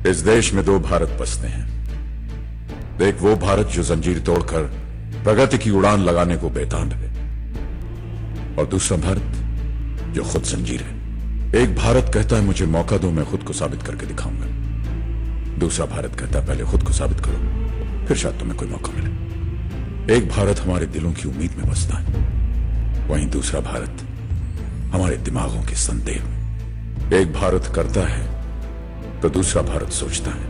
इस देश में दो भारत बसते हैं। एक वो भारत जो जंजीर तोड़कर प्रगति की उड़ान लगाने को बेताब है, और दूसरा भारत जो खुद जंजीर है। एक भारत कहता है मुझे मौका दो, मैं खुद को साबित करके दिखाऊंगा। दूसरा भारत कहता है पहले खुद को साबित करो, फिर शायद तुम्हें कोई मौका मिले। एक भारत हमारे दिलों की उम्मीद में बसता है, वहीं दूसरा भारत हमारे दिमागों के संदेह में। एक भारत करता है तो दूसरा भारत सोचता है।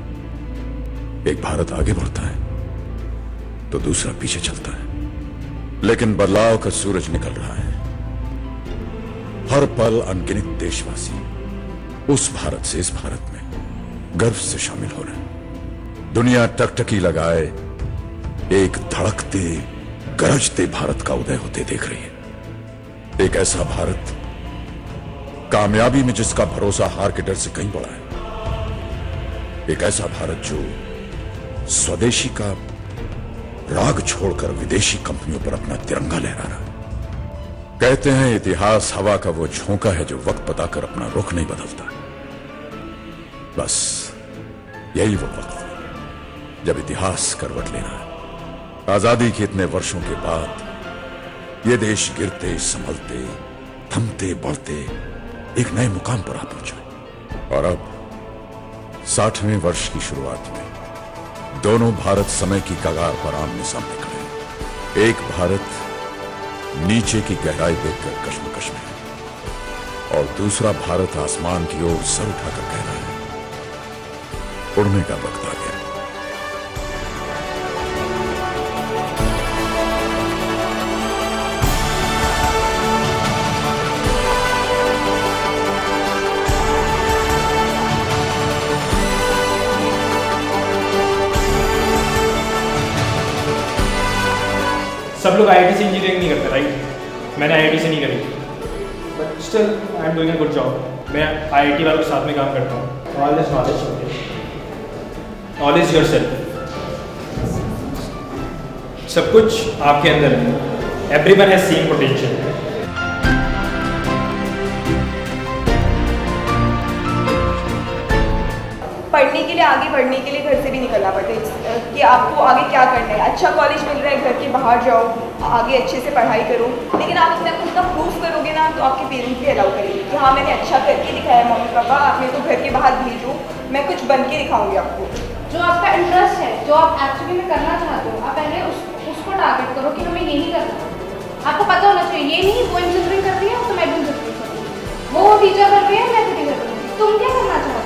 एक भारत आगे बढ़ता है तो दूसरा पीछे चलता है। लेकिन बदलाव का सूरज निकल रहा है। हर पल अनगिनत देशवासी उस भारत से इस भारत में गर्व से शामिल हो रहे हैं। दुनिया टकटकी लगाए एक धड़कते गरजते भारत का उदय होते देख रही है। एक ऐसा भारत कामयाबी में जिसका भरोसा हार के डर से कहीं बड़ा है। एक ऐसा भारत जो स्वदेशी का राग छोड़कर विदेशी कंपनियों पर अपना तिरंगा लहरा रहा है। कहते हैं इतिहास हवा का वो झोंका है जो वक्त बताकर अपना रुख नहीं बदलता। बस यही वो वक्त है जब इतिहास करवट ले रहा है। आजादी के इतने वर्षों के बाद ये देश गिरते संभलते थमते बढ़ते एक नए मुकाम पर आ पहुंचा। और अब 60वें वर्ष की शुरुआत में दोनों भारत समय की कगार पर आमने सामने खड़े हैं। एक भारत नीचे की गहराई देखकर कश्मकश में है, और दूसरा भारत आसमान की ओर सर उठाकर कह रहा है उड़ने का वक्त आ गया। सब लोग आईआईटी से इंजीनियरिंग नहीं करते, राइट? मैंने आईआईटी से नहीं करी, but still I am doing a good job. मैं आईआईटी वालों के साथ में काम करता हूँ। All this knowledge yourself. सब कुछ आपके अंदर है। Everyone has same potential. पढ़ने के लिए, आगे बढ़ने के लिए घर से भी निकलना पड़ता है कि आपको आगे क्या करना है। अच्छा कॉलेज मिल रहा है, घर के बाहर जाओ, आगे अच्छे से पढ़ाई करो। लेकिन आप अपने खुद का प्रूफ करोगे ना, तो आपके पेरेंट्स भी अलाउ करेंगे कि हाँ मैंने अच्छा करके दिखाया मम्मी पापा, आप मेरे को घर के बाहर भेजो, मैं कुछ बन के दिखाऊंगी आपको। जो आपका इंटरेस्ट है, जो आप एक्चुअली में करना चाहते हो, आप पहले उसको टारगेट करो कि हमें यही करना। आपको पता होना चाहिए, ये नहीं वो इंजीनियरिंग कर रही है तो मैं भी इंजीनियरिंग कर रही हूँ, वो टीचर कर रही है मैं भी टीचर कर रही हूँ। तुम क्या करना चाहते हो?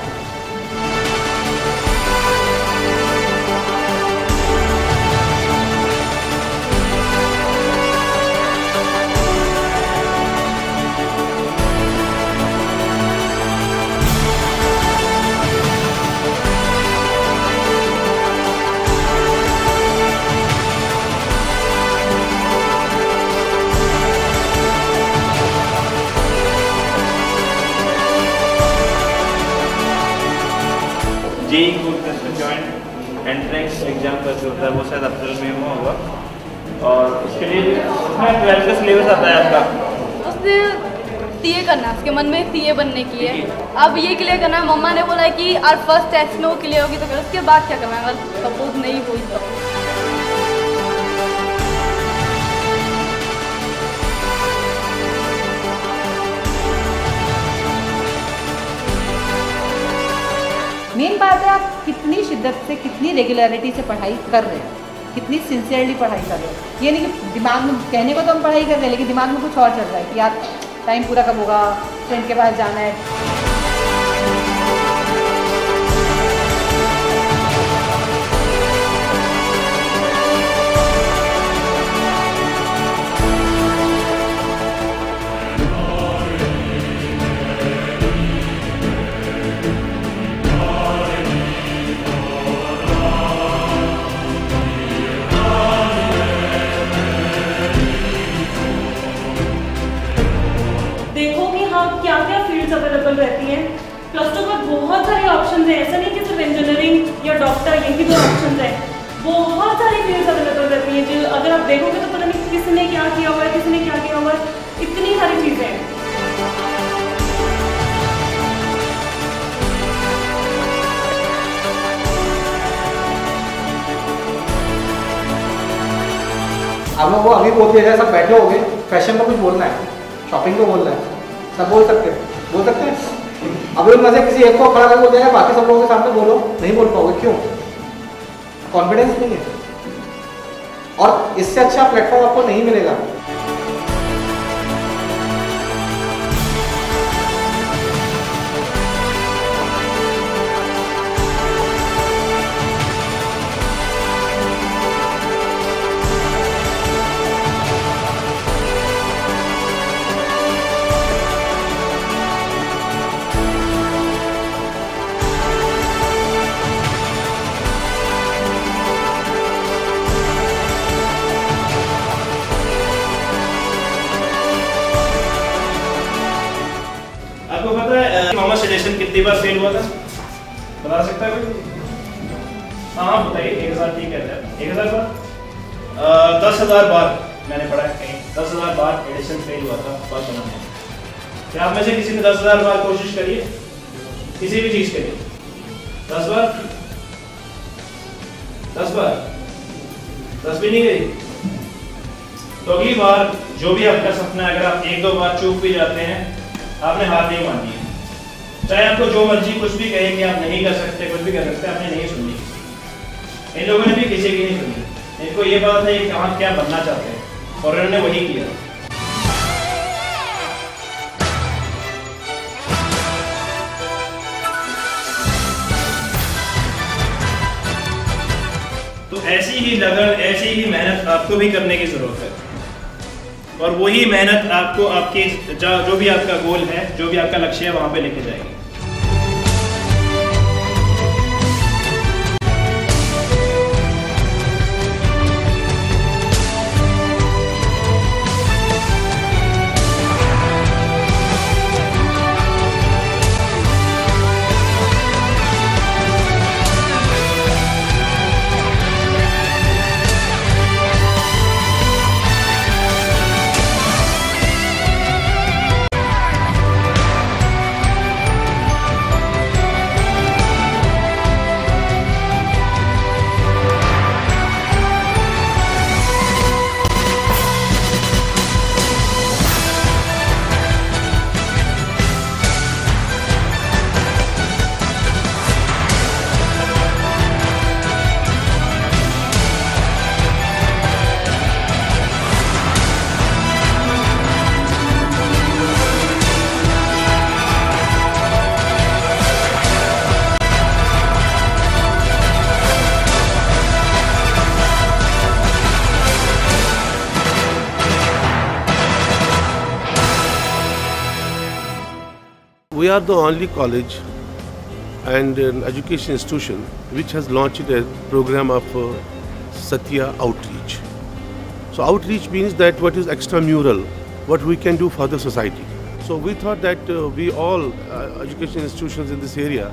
जेई जॉइंट एंट्रेंस एग्जाम का जो होता है वो शायद अप्रैल में हुआ होगा, और उसके लिए उसमें 12th का सिलेबस आता है आपका। उसने सीए करना, उसके मन में सीए बनने की है। अब ये क्लियर करना है। मम्मा ने बोला कि और फर्स्ट टेस्ट में वो क्लियर होगी तो फिर उसके बाद क्या करना है, अगर सपोज नहीं हुई तो। मेन बात है आप कितनी शिद्दत से, कितनी रेगुलरिटी से पढ़ाई कर रहे हो, कितनी सिंसियरली पढ़ाई कर रहे हो। ये नहीं कि दिमाग में, कहने को तो हम पढ़ाई कर रहे हैं लेकिन दिमाग में कुछ और चल रहा है कि यार टाइम पूरा कब होगा, फ्रेंड के पास जाना है। अवेलेबल रहती हैं। प्लस टू पर बहुत सारे ऑप्शन हैं, ऐसा नहीं कि सिर्फ इंजीनियरिंग या डॉक्टर यही दो ऑप्शन हैं, बहुत सारी फील्ड्स अवेलेबल रहती हैं जो अगर आप देखोगे तो पता नहीं किसने क्या किया हुआ है, किसने क्या किया हुआ है, इतनी सारी चीज़ें हैं। आप लोग को अभी बोल दिया जाए सब बैठे हो गए, फैशन को कुछ बोलना है, शॉपिंग को बोलना है, सब बोल सकते हैं। अभी उनमें से किसी एक को खड़ा कर बोल दिया बाकी सब लोगों के सामने बोलो, नहीं बोल पाओगे, क्यों? कॉन्फिडेंस नहीं है, और इससे अच्छा प्लेटफॉर्म आपको नहीं मिलेगा। आपको पता है मामा सिलेक्शन कितनी बार फेल हुआ था? बता सकता है कोई? हाँ बताइए। 1000 ठीक है, 1000 बार 10,000 बार मैंने पढ़ा है कहीं, 10,000 बार एडिशन फेल हुआ था फर्स्ट बनाने में। क्या आप में से किसी ने 10,000 बार कोशिश करी है किसी भी चीज के लिए? 10 बार 10 बार 10 भी नहीं गई? तो अगली बार जो भी आपका सपना है, अगर आप 1-2 बार चूक भी जाते हैं, आपने हार नहीं मानी है। चाहे आपको जो मर्जी कुछ भी कहे कि आप नहीं कर सकते, कुछ भी कर सकते, आपने नहीं सुनी। इन लोगों ने भी किसी की नहीं सुनी। इनको ये पता था कि कहाँ क्या बनना चाहते हैं, और इन्होंने वही किया। तो ऐसी ही लगन, ऐसी ही मेहनत आपको भी करने की जरूरत है, और वही मेहनत आपको आपके जो भी आपका गोल है, जो भी आपका लक्ष्य है, वहां पे लेके जाएगी। We are the only college and an education institution which has launched a program of Satya Outreach. So outreach means that what is extramural, what we can do for the society. So we thought that we all education institutions in this area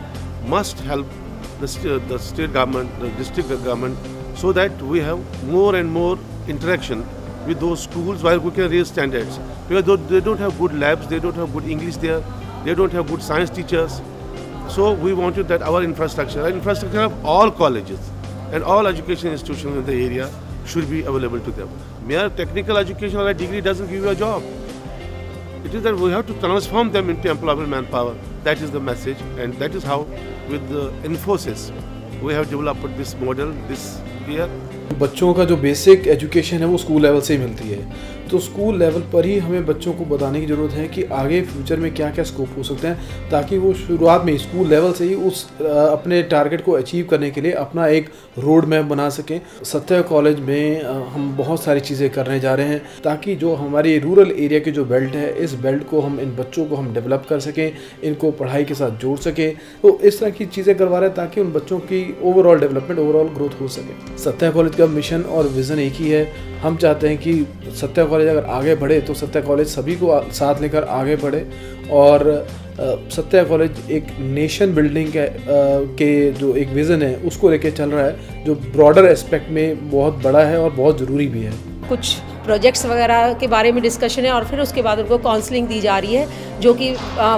must help the state government, the district government, so that we have more and more interaction with those schools where we can raise standards. Because they don't have good labs, they don't have good English there, they don't have good science teachers. So we wanted that our infrastructure of all colleges and all education institutions in the area should be available to them. Mere technical education or a degree doesn't give you a job. It is that we have to transform them into employable manpower. That is the message, and that is how with the Infosys we have developed this model this year. बच्चों का जो basic education है वो school level से ही मिलती है, तो school level पर ही हमें बच्चों को बताने की ज़रूरत है कि आगे फ्यूचर में क्या क्या स्कोप हो सकते हैं, ताकि वो शुरुआत में स्कूल लेवल से ही उस अपने टारगेट को अचीव करने के लिए अपना एक रोड मैप बना सकें। सत्या कॉलेज में हम बहुत सारी चीज़ें करने जा रहे हैं ताकि जो हमारी रूरल एरिया की जो बेल्ट है, इस बेल्ट को हम इन बच्चों को हम डेवलप कर सकें, इनको पढ़ाई के साथ जोड़ सकें। तो इस तरह की चीज़ें करवा रहे हैं ताकि उन बच्चों की ओवरऑल डेवलपमेंट, ओवरऑल ग्रोथ हो सके। सत्या कॉलेज का मिशन और विज़न एक ही है। हम चाहते हैं कि सत्या कॉलेज अगर आगे बढ़े तो सत्या कॉलेज सभी को साथ लेकर आगे बढ़े, और सत्या कॉलेज एक नेशन बिल्डिंग के जो एक विज़न है उसको लेके चल रहा है, जो ब्रॉडर एस्पेक्ट में बहुत बड़ा है और बहुत ज़रूरी भी है। कुछ प्रोजेक्ट्स वगैरह के बारे में डिस्कशन है और फिर उसके बाद उनको काउंसलिंग दी जा रही है, जो कि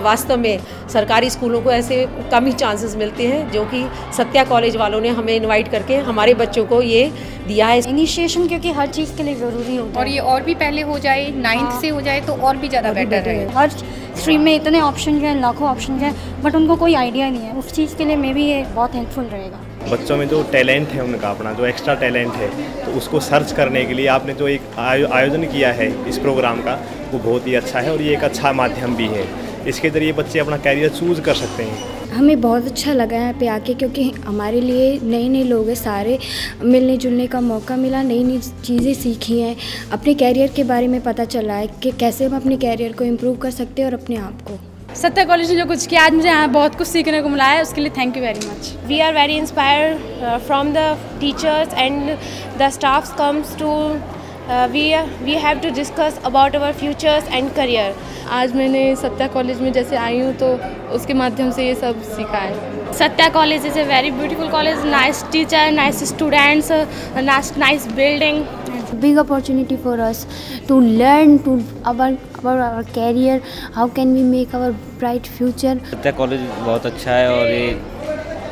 वास्तव में सरकारी स्कूलों को ऐसे कम ही चांसेस मिलते हैं, जो कि सत्या कॉलेज वालों ने हमें इनवाइट करके हमारे बच्चों को ये दिया है इनिशिएशन, क्योंकि हर चीज़ के लिए ज़रूरी होता है और ये और भी पहले हो जाए, 9th से हो जाए तो और भी ज़्यादा बेटर है। हर स्ट्रीम में इतने ऑप्शन हैं, लाखों ऑप्शन हैं, बट उनको कोई आइडिया नहीं है, उस चीज़ के लिए मे भी ये बहुत हेल्पफुल रहेगा। बच्चों में जो टैलेंट है उनका अपना जो एक्स्ट्रा टैलेंट है, तो उसको सर्च करने के लिए आपने जो एक आयोजन किया है इस प्रोग्राम का, वो बहुत ही अच्छा है और ये एक अच्छा माध्यम भी है। इसके ज़रिए बच्चे अपना कैरियर चूज़ कर सकते हैं। हमें बहुत अच्छा लगा यहाँ पे आके, क्योंकि हमारे लिए नए नए लोग हैं, सारे मिलने जुलने का मौका मिला, नई नई चीज़ें सीखी हैं, अपने कैरियर के बारे में पता चला है कि कैसे हम अपने कैरियर को इम्प्रूव कर सकते हैं और अपने आप को। सत्या कॉलेज ने जो कुछ किया आज मुझे यहाँ बहुत कुछ सीखने को मिला है, उसके लिए thank you very much. We are very inspired from the teachers and the staffs comes to we have to discuss about our futures and career. आज मैंने सत्या कॉलेज में जैसे आई हूँ तो उसके माध्यम से ये सब सीखा है। Satya college is a very beautiful college, nice teacher, nice students, nice building. Big opportunity for us to learn to about our career, how can we make our bright future। Satya college बहुत अच्छा है और ये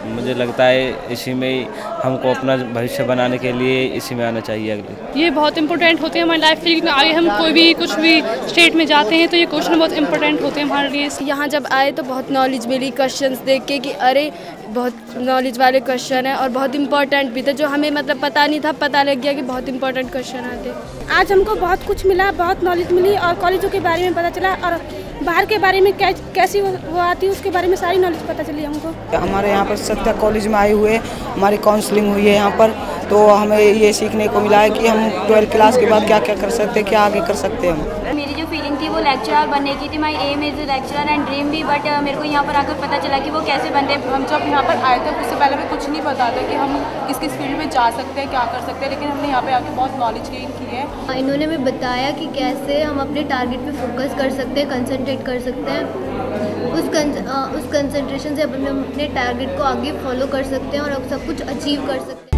मुझे लगता है इसी में हमको अपना भविष्य बनाने के लिए इसी में आना चाहिए। अगले ये बहुत इंपॉर्टेंट होते हैं हमारी लाइफ के लिए, क्योंकि आगे हम कोई भी कुछ भी स्टेट में जाते हैं तो ये क्वेश्चन बहुत इंपॉर्टेंट होते हैं हमारे लिए। यहाँ जब आए तो बहुत नॉलेज मिली क्वेश्चंस देख के कि अरे बहुत नॉलेज वाले क्वेश्चन है और बहुत इंपॉर्टेंट भी थे, जो हमें मतलब पता नहीं था, पता लग गया कि बहुत इंपॉर्टेंट क्वेश्चन आते। आज हमको बहुत कुछ मिला, बहुत नॉलेज मिली और कॉलेजों के बारे में पता चला और बाहर के बारे में कैसी वो आती है उसके बारे में सारी नॉलेज पता चली हमको। हमारे यहाँ पर सत्या कॉलेज में आए हुए हमारी काउंसलिंग हुई है यहाँ पर, तो हमें ये सीखने को मिला है कि हम 12th क्लास के बाद क्या क्या कर सकते हैं, क्या आगे कर सकते हैं हम। मेरी जो फीलिंग थी वो लेक्चरर बनने की थी, my aim is lecturer and dream भी, बट मेरे को यहाँ पर आकर पता चला कि वो कैसे बनते हैं। हम जब यहाँ पर आए थे उससे पहले हमें कुछ नहीं पता था कि हम किस फील्ड में जा सकते हैं, क्या कर सकते हैं, लेकिन हमने यहाँ पे आके बहुत नॉलेज गेन की है। इन्होंने हमें बताया कि कैसे हम अपने टारगेट पे फोकस कर सकते हैं, कंसंट्रेट कर सकते हैं, उस कंसंट्रेशन से अपन अपने टारगेट को आगे फॉलो कर सकते हैं और सब कुछ अचीव कर सकते हैं।